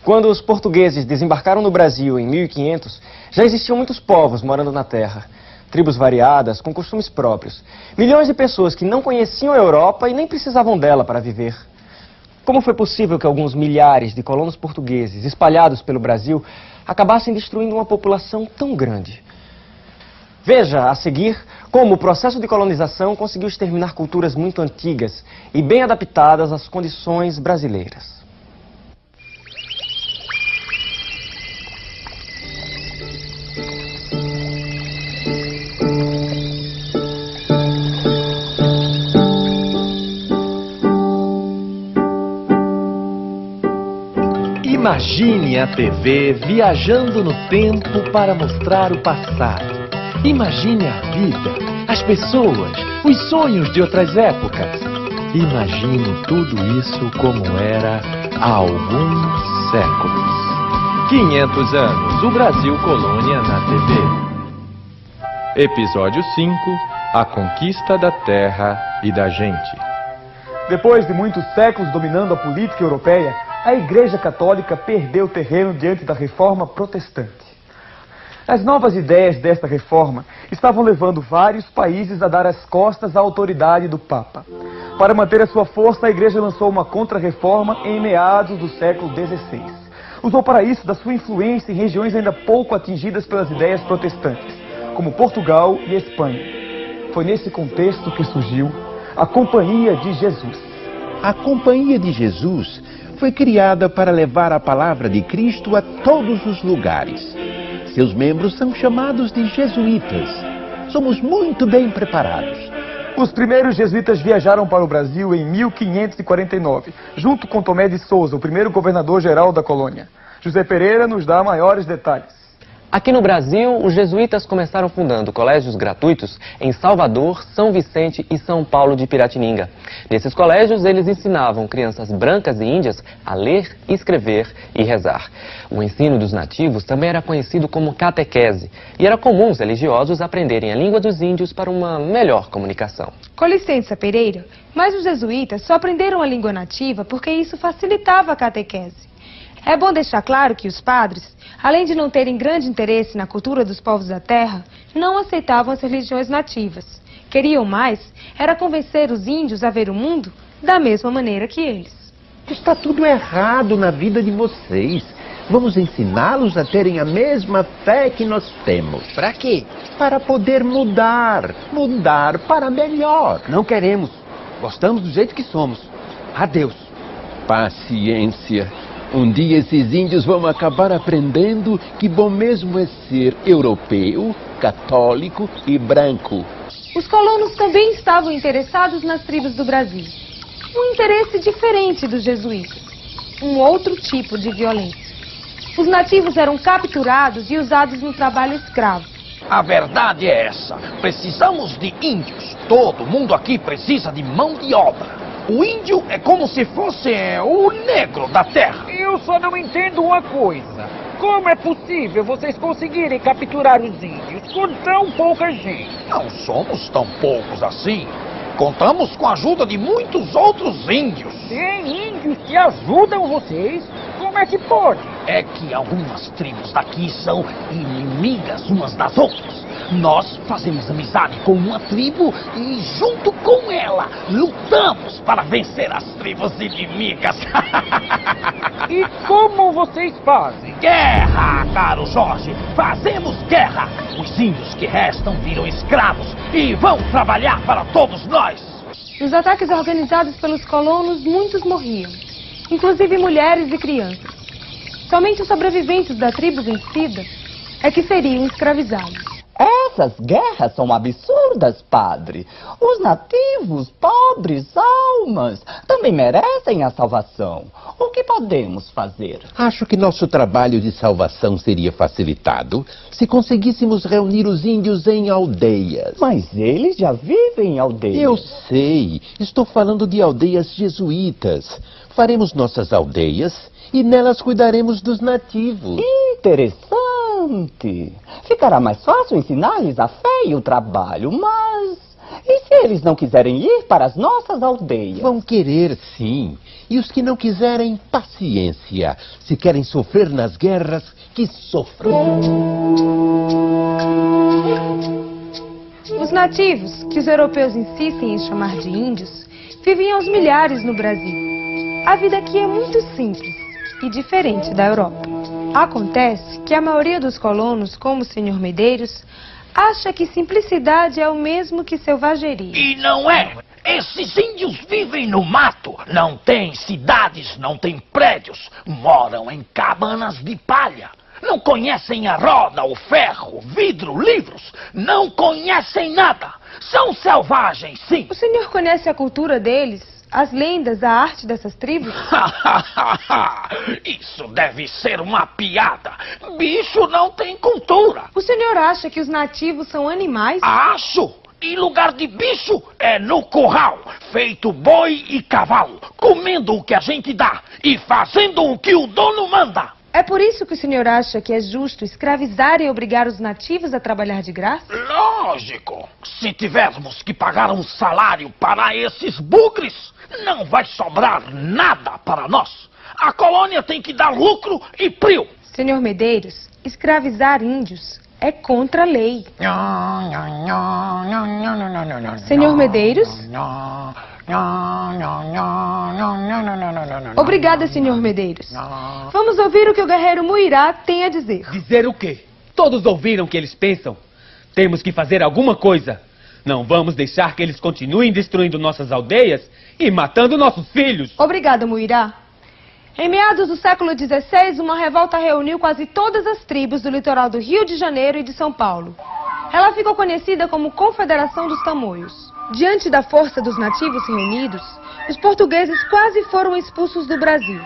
Quando os portugueses desembarcaram no Brasil em 1500, já existiam muitos povos morando na terra. Tribos variadas, com costumes próprios. Milhões de pessoas que não conheciam a Europa e nem precisavam dela para viver. Como foi possível que alguns milhares de colonos portugueses espalhados pelo Brasil acabassem destruindo uma população tão grande? Veja, a seguir, como o processo de colonização conseguiu exterminar culturas muito antigas e bem adaptadas às condições brasileiras. Imagine a TV viajando no tempo para mostrar o passado. Imagine a vida, as pessoas, os sonhos de outras épocas. Imagine tudo isso como era há alguns séculos. 500 anos, o Brasil colônia na TV. Episódio 5, a conquista da terra e da gente. Depois de muitos séculos dominando a política europeia, a Igreja Católica perdeu terreno diante da reforma protestante. As novas ideias desta reforma estavam levando vários países a dar as costas à autoridade do Papa. Para manter a sua força, a Igreja lançou uma contra-reforma em meados do século XVI. Usou para isso da sua influência em regiões ainda pouco atingidas pelas ideias protestantes, como Portugal e Espanha. Foi nesse contexto que surgiu a Companhia de Jesus. A Companhia de Jesus foi criada para levar a palavra de Cristo a todos os lugares. Seus membros são chamados de jesuítas. Somos muito bem preparados. Os primeiros jesuítas viajaram para o Brasil em 1549, junto com Tomé de Souza, o primeiro governador-geral da colônia. José Pereira nos dá maiores detalhes. Aqui no Brasil, os jesuítas começaram fundando colégios gratuitos em Salvador, São Vicente e São Paulo de Piratininga. Nesses colégios, eles ensinavam crianças brancas e índias a ler, escrever e rezar. O ensino dos nativos também era conhecido como catequese, e era comum os religiosos aprenderem a língua dos índios para uma melhor comunicação. Com licença, Pereira, mas os jesuítas só aprenderam a língua nativa porque isso facilitava a catequese. É bom deixar claro que os padres, além de não terem grande interesse na cultura dos povos da terra, não aceitavam as religiões nativas. Queriam mais era convencer os índios a ver o mundo da mesma maneira que eles. Está tudo errado na vida de vocês. Vamos ensiná-los a terem a mesma fé que nós temos. Para quê? Para poder mudar. Mudar para melhor. Não queremos. Gostamos do jeito que somos. Adeus. Paciência. Um dia esses índios vão acabar aprendendo que bom mesmo é ser europeu, católico e branco. Os colonos também estavam interessados nas tribos do Brasil. Um interesse diferente dos jesuítas. Um outro tipo de violência. Os nativos eram capturados e usados no trabalho escravo. A verdade é essa. Precisamos de índios. Todo mundo aqui precisa de mão de obra. O índio é como se fosse o negro da terra. Eu só não entendo uma coisa. Como é possível vocês conseguirem capturar os índios com tão pouca gente? Não somos tão poucos assim. Contamos com a ajuda de muitos outros índios. Tem índios que ajudam vocês? Como é que pode? É que algumas tribos daqui são inimigas umas das outras. Nós fazemos amizade com uma tribo e, junto com ela, lutamos para vencer as tribos inimigas. E como vocês fazem? Guerra, caro Jorge! Fazemos guerra! Os índios que restam viram escravos e vão trabalhar para todos nós! Nos ataques organizados pelos colonos, muitos morriam, inclusive mulheres e crianças. Somente os sobreviventes da tribo vencida é que seriam escravizados. Essas guerras são absurdas, padre. Os nativos, pobres almas, também merecem a salvação. O que podemos fazer? Acho que nosso trabalho de salvação seria facilitado se conseguíssemos reunir os índios em aldeias. Mas eles já vivem em aldeias. Eu sei. Estou falando de aldeias jesuítas. Faremos nossas aldeias e nelas cuidaremos dos nativos. Interessante. Ficará mais fácil ensinar-lhes a fé e o trabalho, mas... E E eles não quiserem ir para as nossas aldeias? Vão querer, sim. E os que não quiserem, paciência. Se querem sofrer nas guerras, que sofram. Os nativos, que os europeus insistem em chamar de índios, vivem aos milhares no Brasil. A vida aqui é muito simples e diferente da Europa. Acontece que a maioria dos colonos, como o Sr. Medeiros, acha que simplicidade é o mesmo que selvageria. E não é! Esses índios vivem no mato, não têm cidades, não têm prédios, moram em cabanas de palha. Não conhecem a roda, o ferro, o vidro, livros, não conhecem nada. São selvagens, sim. O senhor conhece a cultura deles? As lendas, a arte dessas tribos? Isso deve ser uma piada. Bicho não tem cultura. O senhor acha que os nativos são animais? Acho. E lugar de bicho é no curral, feito boi e cavalo, comendo o que a gente dá e fazendo o que o dono manda. É por isso que o senhor acha que é justo escravizar e obrigar os nativos a trabalhar de graça? Lógico. Se tivermos que pagar um salário para esses bugres, não vai sobrar nada para nós. A colônia tem que dar lucro e prio. Senhor Medeiros, escravizar índios é contra a lei. Senhor Medeiros? Obrigada, senhor Medeiros. Vamos ouvir o que o guerreiro Muirá tem a dizer. Dizer o quê? Todos ouviram o que eles pensam. Temos que fazer alguma coisa. Não vamos deixar que eles continuem destruindo nossas aldeias e matando nossos filhos. Obrigada, Muirá. Em meados do século XVI, uma revolta reuniu quase todas as tribos do litoral do Rio de Janeiro e de São Paulo. Ela ficou conhecida como Confederação dos Tamoios. Diante da força dos nativos reunidos, os portugueses quase foram expulsos do Brasil.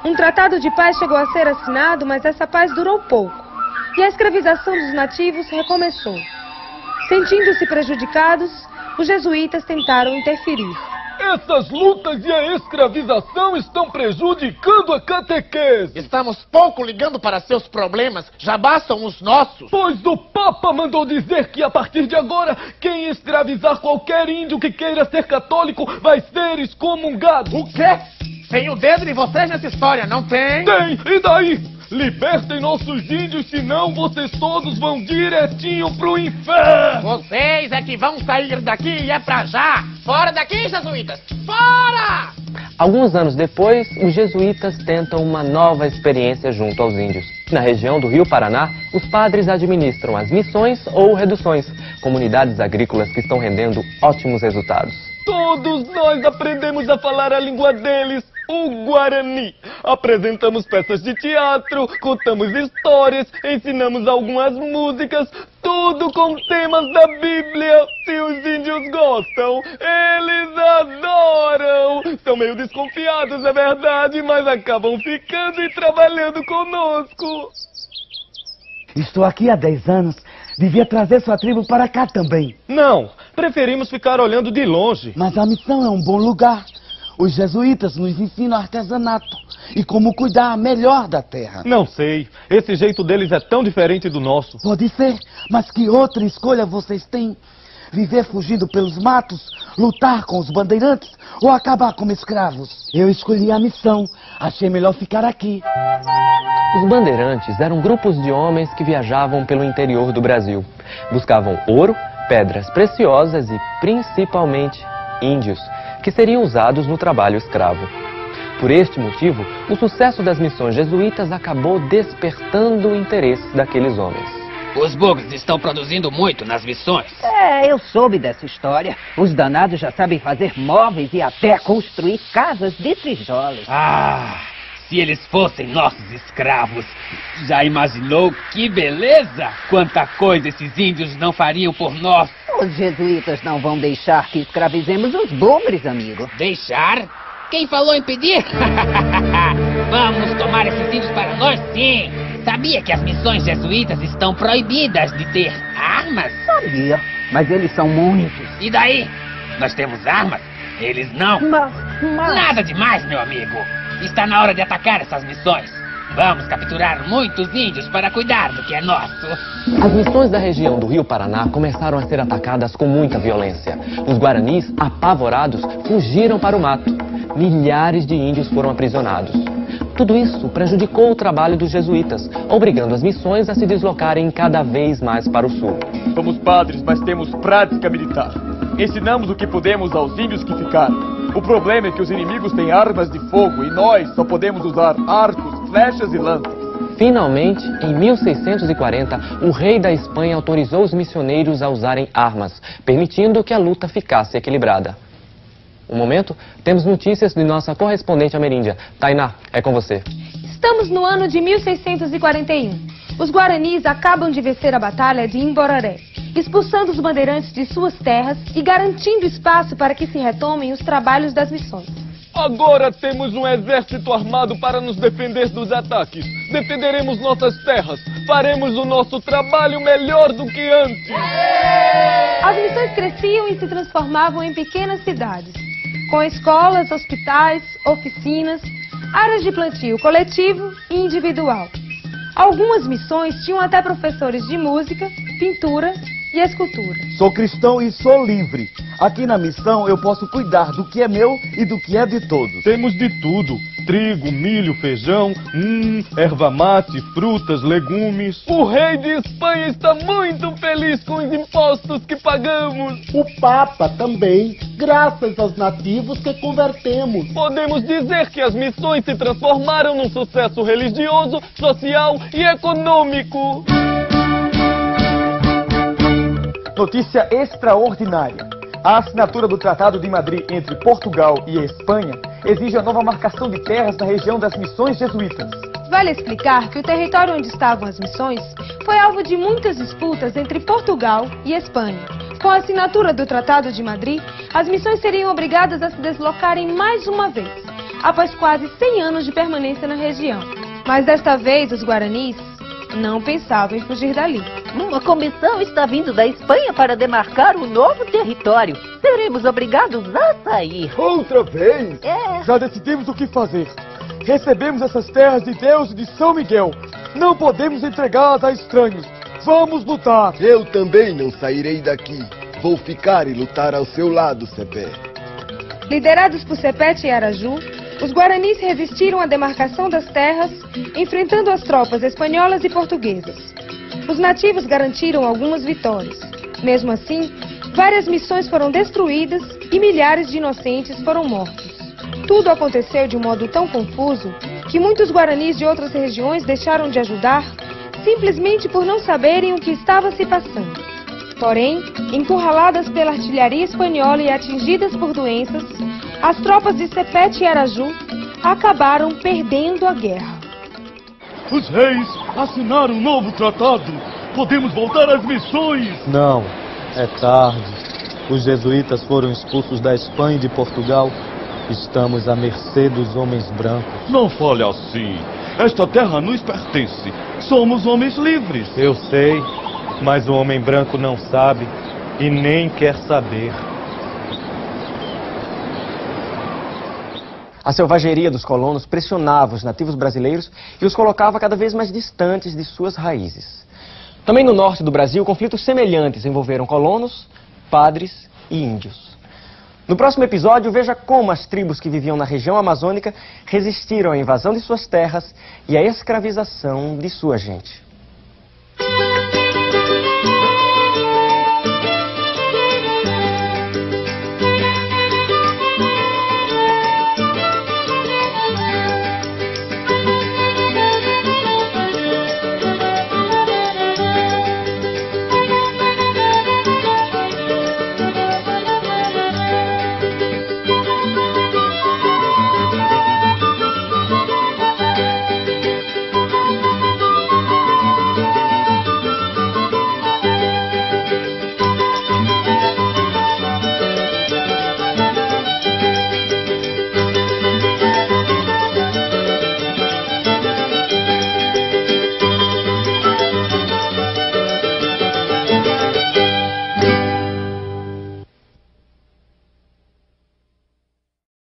Um tratado de paz chegou a ser assinado, mas essa paz durou pouco. E a escravização dos nativos recomeçou. Sentindo-se prejudicados, os jesuítas tentaram interferir. Essas lutas e a escravização estão prejudicando a catequese. Estamos pouco ligando para seus problemas, já bastam os nossos. Pois o Papa mandou dizer que a partir de agora, quem escravizar qualquer índio que queira ser católico vai ser excomungado. O quê? Tem o dedo de vocês nessa história, não tem? Tem, e daí? Libertem nossos índios, senão vocês todos vão direitinho pro inferno. Vocês é que vão sair daqui e é pra já. Fora daqui, jesuítas! Fora! Alguns anos depois, os jesuítas tentam uma nova experiência junto aos índios. Na região do Rio Paraná, os padres administram as missões ou reduções, comunidades agrícolas que estão rendendo ótimos resultados. Todos nós aprendemos a falar a língua deles, o Guarani. Apresentamos peças de teatro, contamos histórias, ensinamos algumas músicas, tudo com temas da Bíblia. Se os índios gostam, eles adoram. São meio desconfiados, é verdade, mas acabam ficando e trabalhando conosco. Estou aqui há 10 anos. Devia trazer sua tribo para cá também. Não, preferimos ficar olhando de longe. Mas a missão é um bom lugar. Os jesuítas nos ensinam artesanato e como cuidar melhor da terra. Não sei, esse jeito deles é tão diferente do nosso. Pode ser, mas que outra escolha vocês têm? Viver fugindo pelos matos, lutar com os bandeirantes ou acabar como escravos? Eu escolhi a missão, achei melhor ficar aqui. Os bandeirantes eram grupos de homens que viajavam pelo interior do Brasil. Buscavam ouro, pedras preciosas e, principalmente, índios, que seriam usados no trabalho escravo. Por este motivo, o sucesso das missões jesuítas acabou despertando o interesse daqueles homens. Os bugs estão produzindo muito nas missões. Eu soube dessa história. Os danados já sabem fazer móveis e até construir casas de tijolos. Se eles fossem nossos escravos, já imaginou que beleza? Quanta coisa esses índios não fariam por nós. Os jesuítas não vão deixar que escravizemos os bugres, amigo. Deixar? Quem falou em pedir? Vamos tomar esses índios para nós, sim. Sabia que as missões jesuítas estão proibidas de ter armas? Sabia, mas eles são muitos. E daí? Nós temos armas? Eles não. Mas... Nada demais, meu amigo. Está na hora de atacar essas missões. Vamos capturar muitos índios para cuidar do que é nosso. As missões da região do Rio Paraná começaram a ser atacadas com muita violência. Os guaranis, apavorados, fugiram para o mato. Milhares de índios foram aprisionados. Tudo isso prejudicou o trabalho dos jesuítas, obrigando as missões a se deslocarem cada vez mais para o sul. Somos padres, mas temos prática militar. Ensinamos o que podemos aos índios que ficaram. O problema é que os inimigos têm armas de fogo e nós só podemos usar arcos, flechas e lanças. Finalmente, em 1640, o rei da Espanha autorizou os missioneiros a usarem armas, permitindo que a luta ficasse equilibrada. Um momento, temos notícias de nossa correspondente ameríndia. Tainá, é com você. Estamos no ano de 1641. Os guaranis acabam de vencer a batalha de Imbororé, expulsando os bandeirantes de suas terras e garantindo espaço para que se retomem os trabalhos das missões. Agora temos um exército armado para nos defender dos ataques. Defenderemos nossas terras. Faremos o nosso trabalho melhor do que antes. As missões cresciam e se transformavam em pequenas cidades, com escolas, hospitais, oficinas, áreas de plantio coletivo e individual. Algumas missões tinham até professores de música, pintura e escultura. Sou cristão e sou livre. Aqui na missão eu posso cuidar do que é meu e do que é de todos. Temos de tudo. Trigo, milho, feijão, erva mate, frutas, legumes. O rei de Espanha está muito feliz com os impostos que pagamos. O Papa também, graças aos nativos que convertemos. Podemos dizer que as missões se transformaram num sucesso religioso, social e econômico. Notícia extraordinária. A assinatura do Tratado de Madrid entre Portugal e Espanha exige a nova marcação de terras na região das missões jesuítas. Vale explicar que o território onde estavam as missões foi alvo de muitas disputas entre Portugal e Espanha. Com a assinatura do Tratado de Madrid, as missões seriam obrigadas a se deslocarem mais uma vez, após quase 100 anos de permanência na região. Mas desta vez, os guaranis não pensavam em fugir dali. Uma comissão está vindo da Espanha para demarcar um novo território. Seremos obrigados a sair. Outra vez? Já decidimos o que fazer. Recebemos essas terras de Deus e de São Miguel. Não podemos entregá-las a estranhos. Vamos lutar. Eu também não sairei daqui. Vou ficar e lutar ao seu lado, Cepé. Liderados por Sepete e Araju, os guaranis revestiram a demarcação das terras, enfrentando as tropas espanholas e portuguesas. Os nativos garantiram algumas vitórias. Mesmo assim, várias missões foram destruídas e milhares de inocentes foram mortos. Tudo aconteceu de um modo tão confuso que muitos guaranis de outras regiões deixaram de ajudar simplesmente por não saberem o que estava se passando. Porém, encurraladas pela artilharia espanhola e atingidas por doenças, as tropas de Sepete e Araju acabaram perdendo a guerra. Os reis assinaram um novo tratado. Podemos voltar às missões. Não, é tarde. Os jesuítas foram expulsos da Espanha e de Portugal. Estamos à mercê dos homens brancos. Não fale assim. Esta terra nos pertence. Somos homens livres. Eu sei, mas o homem branco não sabe e nem quer saber. A selvageria dos colonos pressionava os nativos brasileiros e os colocava cada vez mais distantes de suas raízes. Também no norte do Brasil, conflitos semelhantes envolveram colonos, padres e índios. No próximo episódio, veja como as tribos que viviam na região amazônica resistiram à invasão de suas terras e à escravização de sua gente.